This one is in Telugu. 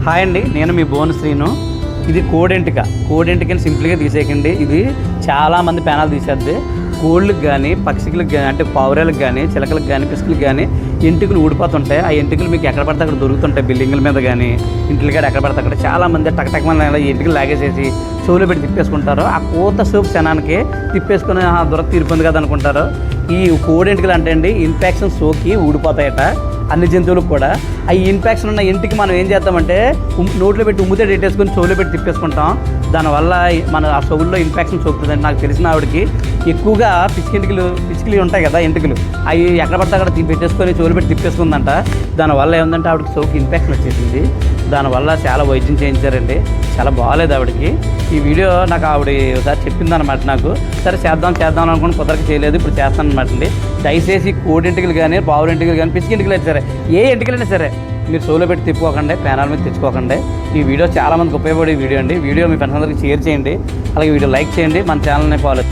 హాయ్ అండి, నేను మీ బోన్ శ్రీను. ఇది కోడెంటికని సింపుల్గా తీసేయకండి. ఇది చాలామంది ప్యానాలు తీసేద్ది. కోళ్ళకి కానీ పక్షికి కానీ అంటే పావురాలకు కానీ చిలకలకు కానీ పిసుకలకు కానీ ఎంటుకలు ఊడిపోతుంటాయి. ఆ ఎంటుకలు మీకు ఎక్కడ పడితే అక్కడ దొరుకుతుంటాయి. బిల్డింగ్ల మీద కానీ ఇంట్లో కానీ ఎక్కడ పడితే అక్కడ చాలామంది టక్టక్మని ఎంటుకలు లాగేసేసి చెవులో పెట్టి తిప్పేసుకుంటారు. ఆ కోత సోపు క్షణానికి తిప్పేసుకుని దొరక తీరిపోయింది కదా అనుకుంటారు. ఈ కోడెంటుకలు అంటే అండి ఇన్ఫెక్షన్ సోకి ఊడిపోతాయట అన్ని జంతువులకు కూడా. ఆ ఇన్ఫెక్షన్ ఉన్న ఇంటికి మనం ఏం చేస్తామంటే నోట్లో పెట్టి ఉమ్మితే పెట్టేసుకొని చెవులో పెట్టి తిప్పేసుకుంటాం. దానివల్ల మన ఆ చెవుల్లో ఇన్ఫెక్షన్ సోకుతుందండి. నాకు తెలిసిన ఆవిడకి ఎక్కువగా పిచ్చికలు ఉంటాయి కదా ఎంటుకలు, అవి ఎక్కడ పడితే అక్కడ పెట్టేసుకొని చెవులు పెట్టి తిప్పేసుకుందంట. దానివల్ల ఏముందంటే ఆవిడకి సోకి ఇన్ఫెక్షన్ వచ్చేసింది. దానివల్ల చాలా వైద్యం చేయించారండి. చాలా బాగాలేదు ఆవిడకి. ఈ వీడియో నాకు ఆవిడ ఒకసారి చెప్పిందనమాట నాకు. సరే చేద్దాం అనుకుని కుదరక చేయలేదు. ఇప్పుడు చేస్తాను అనమాట అండి. దయచేసి కోడింటికలు కానీ పావురింటికలు కానీ పిచ్చికింటికలు అయితే సరే ఏ ఇంటికలైనా సరే మీరు చెవులో పెట్టి తిప్పుకోకండి, ప్యానాల మీద తెచ్చుకోకండి. ఈ వీడియో చాలామందికి ఉపయోగపడే వీడియో అండి. వీడియో మీ ఫ్రెండ్స్ అందరికీ షేర్ చేయండి. అలాగే వీడియో లైక్ చేయండి. మన ఛానల్ని ఫాలో